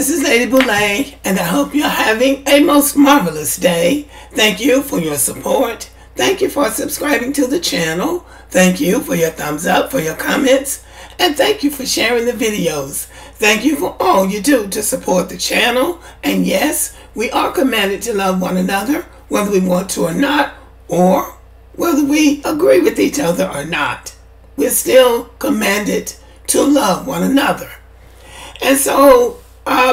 This is Lady Boule, and I hope you're having a most marvelous day. Thank you for your support. Thank you for subscribing to the channel. Thank you for your thumbs up, for your comments, and thank you for sharing the videos. Thank you for all you do to support the channel. And yes, we are commanded to love one another, whether we want to or not, or whether we agree with each other or not. We're still commanded to love one another. And so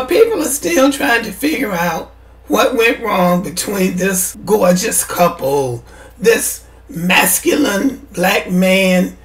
people are still trying to figure out what went wrong between this gorgeous couple, this masculine black man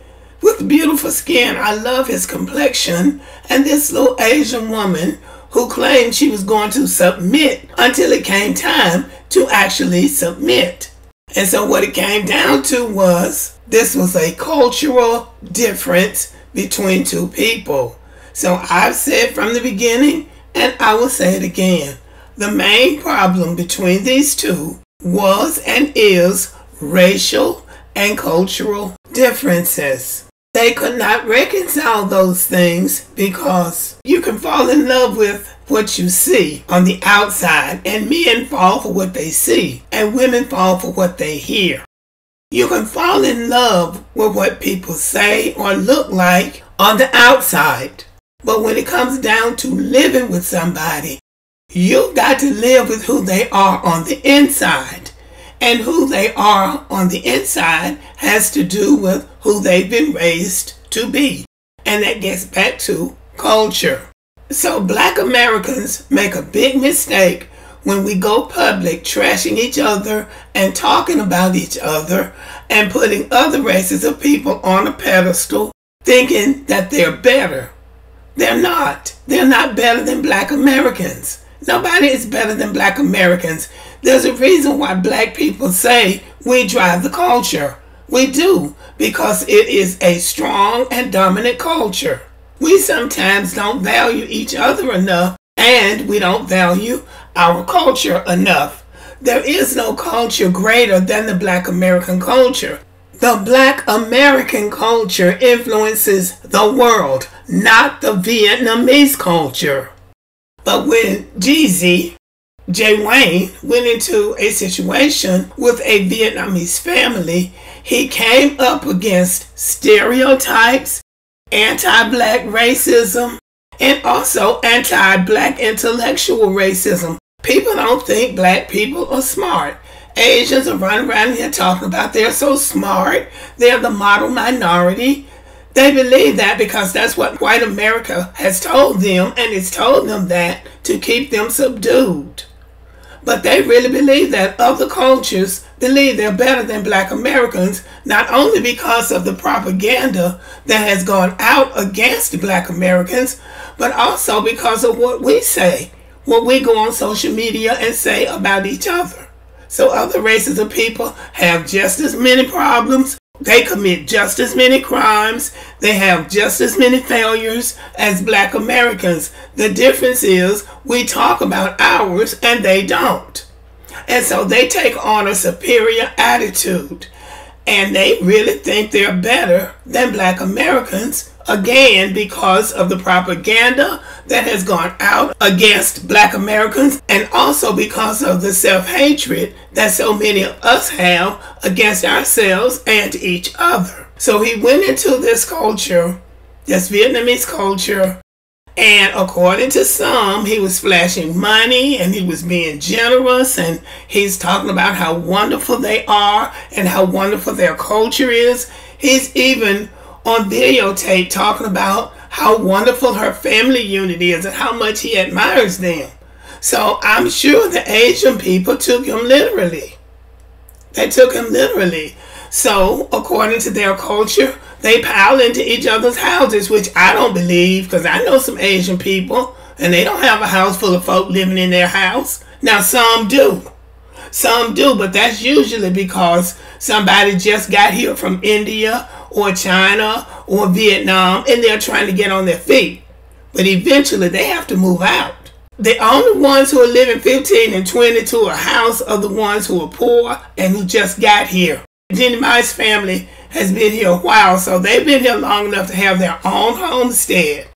with beautiful skin. I love his complexion. And this little Asian woman who claimed she was going to submit until it came time to actually submit. And so what it came down to was this was a cultural difference between two people. So I've said from the beginning, and I will say it again, the main problem between these two was and is racial and cultural differences. They could not reconcile those things because you can fall in love with what you see on the outside, and men fall for what they see, and women fall for what they hear. You can fall in love with what people say or look like on the outside, but when it comes down to living with somebody, you've got to live with who they are on the inside. And who they are on the inside has to do with who they've been raised to be. And that gets back to culture. So black Americans make a big mistake when we go public trashing each other and talking about each other and putting other races of people on a pedestal thinking that they're better. They're not. They're not better than black Americans. Nobody is better than black Americans. There's a reason why black people say we drive the culture. We do, because it is a strong and dominant culture. We sometimes don't value each other enough, and we don't value our culture enough. There is no culture greater than the black American culture. The black American culture influences the world, not the Vietnamese culture. But when Jeezy, Wayne, went into a situation with a Vietnamese family, he came up against stereotypes, anti-black racism, and also anti-black intellectual racism. People don't think black people are smart. Asians are running around here talking about they're so smart, they're the model minority. They believe that because that's what white America has told them, and it's told them that to keep them subdued. But they really believe that other cultures believe they're better than black Americans, not only because of the propaganda that has gone out against black Americans, but also because of what we say, what we go on social media and say about each other. So other races of people have just as many problems. They commit just as many crimes. They have just as many failures as black Americans. The difference is we talk about ours and they don't. And so they take on a superior attitude. And they really think they're better than black Americans, again, because of the propaganda that has gone out against black Americans, and also because of the self-hatred that so many of us have against ourselves and each other. So he went into this culture, this Vietnamese culture, and according to some, he was flashing money and he was being generous, and he's talking about how wonderful they are and how wonderful their culture is. He's even on videotape talking about how wonderful her family unity is and how much he admires them. So I'm sure the Asian people took him literally. They took him literally. So according to their culture, they pile into each other's houses, which I don't believe, because I know some Asian people and they don't have a house full of folk living in their house. Now some do. Some do, but that's usually because somebody just got here from India or China or Vietnam and they're trying to get on their feet. But eventually they have to move out. The only ones who are living 15 and 20 to a house are the ones who are poor and who just got here. Jeannie Mai's family has been here a while, so they've been here long enough to have their own homestead.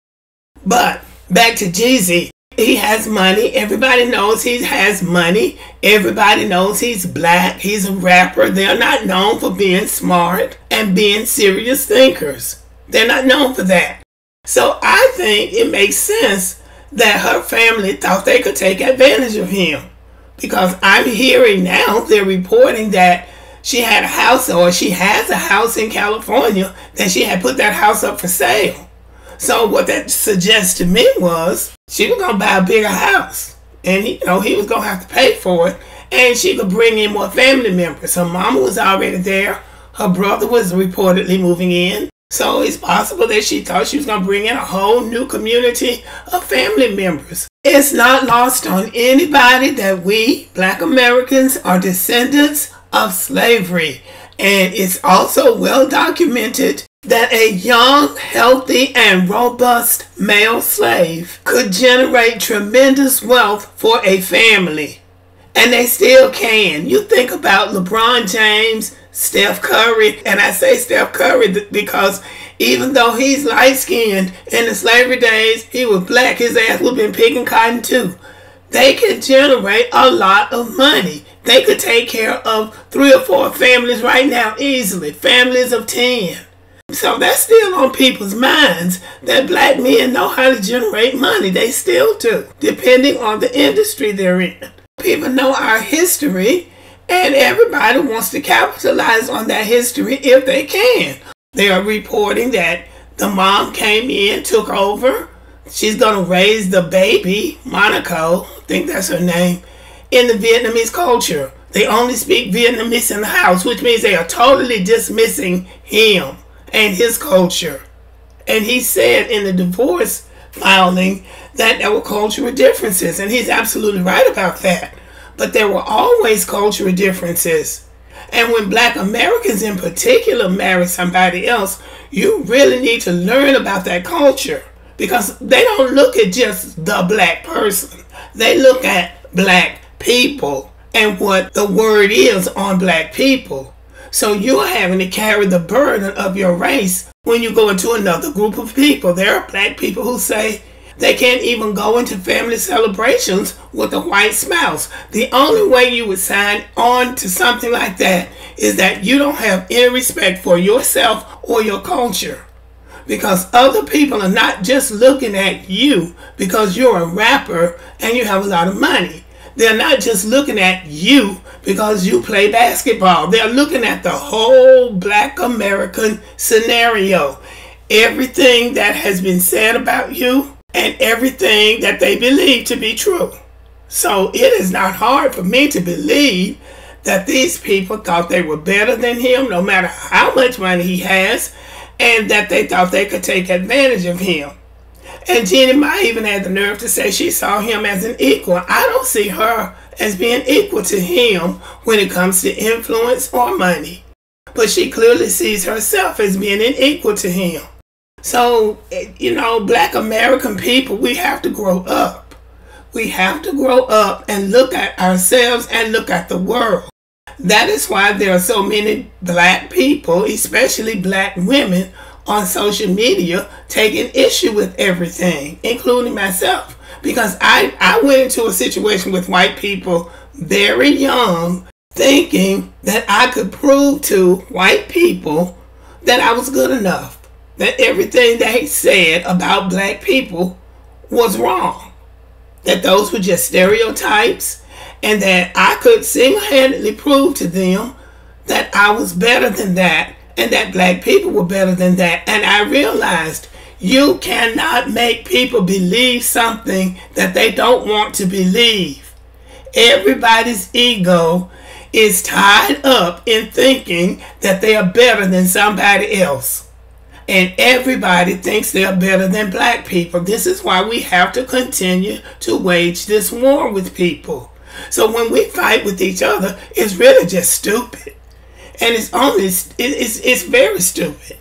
But back to Jeezy. he has money. Everybody knows he has money. Everybody knows he's black. He's a rapper. They're not known for being smart and being serious thinkers. They're not known for that. So I think it makes sense that her family thought they could take advantage of him. Because I'm hearing now, they're reporting that she had a house, or she has a house in California, that she had put that house up for sale. So what that suggests to me was she was going to buy a bigger house. And he was going to have to pay for it. And she could bring in more family members. Her mama was already there. Her brother was reportedly moving in. So it's possible that she thought she was going to bring in a whole new community of family members. It's not lost on anybody that we, Black Americans, are descendants of slavery. And it's also well documented that a young, healthy, and robust male slave could generate tremendous wealth for a family. And they still can. You think about LeBron James, Steph Curry, and I say Steph Curry because even though he's light-skinned, in the slavery days, he was black, his ass would have been picking cotton too. They can generate a lot of money. They could take care of 3 or 4 families right now easily, families of 10. So that's still on people's minds that black men know how to generate money. They still do, depending on the industry they're in. People know our history, and everybody wants to capitalize on that history if they can. They are reporting that the mom came in, took over. She's going to raise the baby, Monaco, I think that's her name, in the Vietnamese culture. They only speak Vietnamese in the house, which means they are totally dismissing him and his culture. And he said in the divorce filing that there were cultural differences, and he's absolutely right about that. But there were always cultural differences. And when black Americans in particular marry somebody else, you really need to learn about that culture, because they don't look at just the black person. They look at black people and what the word is on black people. So you're having to carry the burden of your race when you go into another group of people. There are black people who say they can't even go into family celebrations with a white spouse. The only way you would sign on to something like that is that you don't have any respect for yourself or your culture. Because other people are not just looking at you because you're a rapper and you have a lot of money. They're not just looking at you because you play basketball. They're looking at the whole black American scenario. Everything that has been said about you and everything that they believe to be true. So it is not hard for me to believe that these people thought they were better than him, no matter how much money he has, and that they thought they could take advantage of him. And Jeannie Mai even had the nerve to say she saw him as an equal. I don't see her as being equal to him when it comes to influence or money. But she clearly sees herself as being an equal to him. So, black American people, we have to grow up. We have to grow up and look at ourselves and look at the world. That is why there are so many black people, especially black women, on social media taking issue with everything, including myself. Because I went into a situation with white people very young, thinking that I could prove to white people that I was good enough, that everything they said about black people was wrong, that those were just stereotypes, and that I could single-handedly prove to them that I was better than that, and that black people were better than that. And I realized you cannot make people believe something that they don't want to believe. Everybody's ego is tied up in thinking that they are better than somebody else. And everybody thinks they're better than black people. This is why we have to continue to wage this war with people. So when we fight with each other, it's really just stupid. And it's very stupid.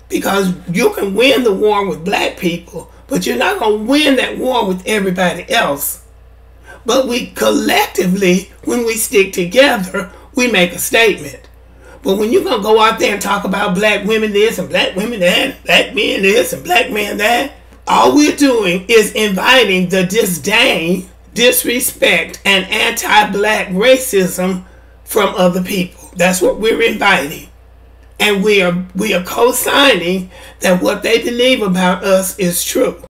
Because you can win the war with black people, but you're not going to win that war with everybody else. But we collectively, when we stick together, we make a statement. But when you're going to go out there and talk about black women this and black women that, and black men this and black men that, All we're doing is inviting the disdain, disrespect, and anti-black racism from other people. That's what we're inviting. And we are co-signing that what they believe about us is true.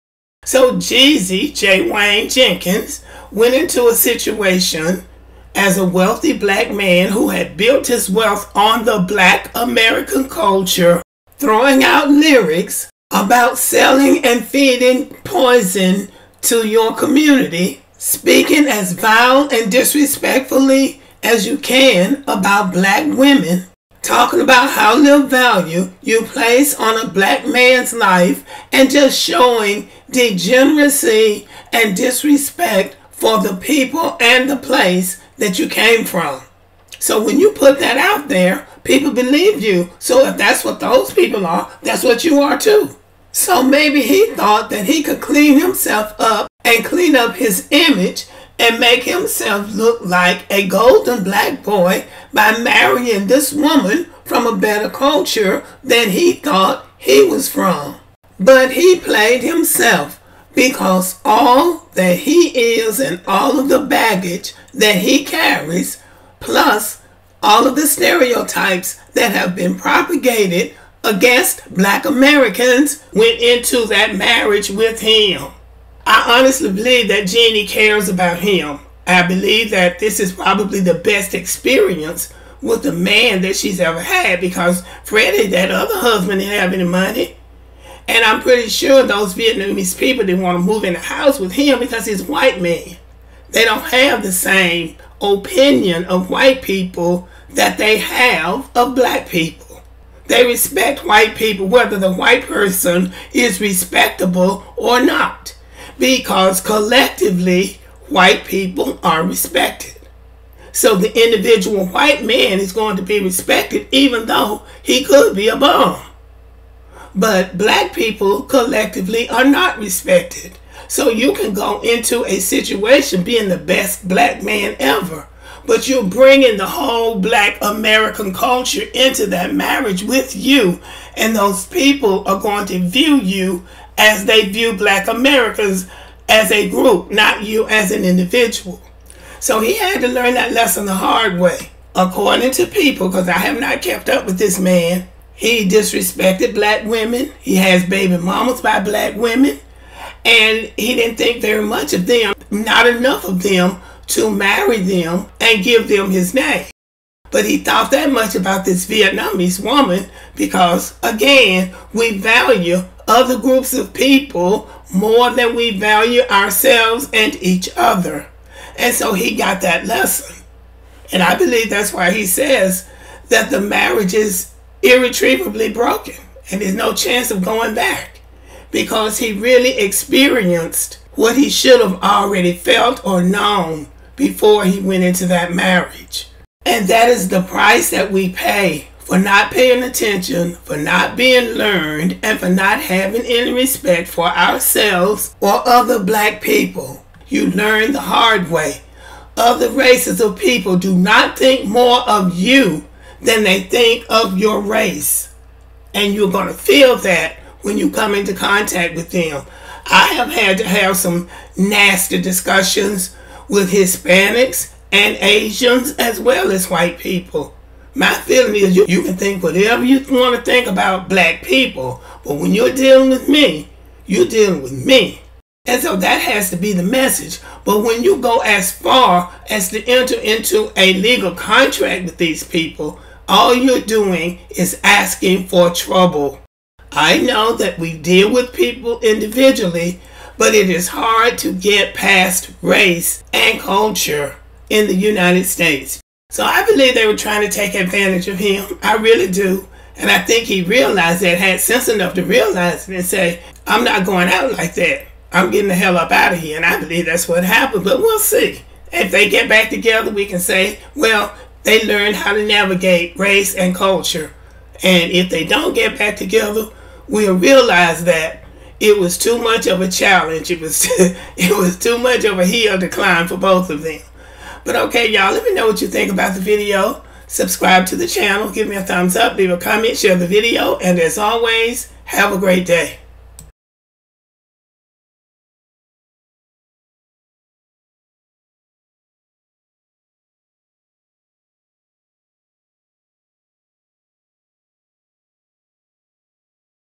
So Jeezy, J. Wayne Jenkins, went into a situation as a wealthy black man who had built his wealth on the black American culture, throwing out lyrics about selling and feeding poison to your community, speaking as vile and disrespectfully as you can about black women, talking about how little value you place on a black man's life, and just showing degeneracy and disrespect for the people and the place that you came from. So when you put that out there, people believe you. So if that's what those people are, that's what you are too. So maybe he thought that he could clean himself up and clean up his image and make himself look like a golden black boy by marrying this woman from a better culture than he thought he was from. But he played himself, because all that he is and all of the baggage that he carries, plus all of the stereotypes that have been propagated against black Americans, went into that marriage with him. I honestly believe that Jeannie cares about him. I believe that this is probably the best experience with a man that she's ever had, because Freddie, that other husband, didn't have any money. And I'm pretty sure those Vietnamese people didn't want to move in the house with him because he's a white man. They don't have the same opinion of white people that they have of black people. They respect white people whether the white person is respectable or not, because collectively white people are respected. So the individual white man is going to be respected even though he could be a bum. But black people collectively are not respected. So you can go into a situation being the best black man ever, but you're bringing the whole black American culture into that marriage with you, and those people are going to view you as they view black Americans as a group, not you as an individual. So he had to learn that lesson the hard way. According to people, because I have not kept up with this man, he disrespected black women. He has baby mamas by black women. And he didn't think very much of them, not enough of them to marry them and give them his name. But he thought that much about this Vietnamese woman because, again, we value other groups of people more than we value ourselves and each other. And so he got that lesson. And I believe that's why he says that the marriage is irretrievably broken and there's no chance of going back, because he really experienced what he should have already felt or known before he went into that marriage. And that is the price that we pay for not paying attention, for not being learned, and for not having any respect for ourselves or other black people. You learn the hard way. Other races of people do not think more of you than they think of your race. And you're going to feel that when you come into contact with them. I have had to have some nasty discussions with Hispanics and Asians as well as white people. My feeling is you can think whatever you want to think about black people, but when you're dealing with me, you're dealing with me. And so that has to be the message. But when you go as far as to enter into a legal contract with these people, all you're doing is asking for trouble. I know that we deal with people individually, but it is hard to get past race and culture in the United States. So I believe they were trying to take advantage of him. I really do. And I think he realized that, had sense enough to realize it and say, I'm not going out like that. I'm getting the hell up out of here. And I believe that's what happened, but we'll see. If they get back together, we can say, well, they learned how to navigate race and culture. And if they don't get back together, we'll realize that it was too much of a challenge. It was too much of a hill to climb for both of them. But okay, y'all, let me know what you think about the video. Subscribe to the channel, give me a thumbs up, leave a comment, share the video, and as always, have a great day.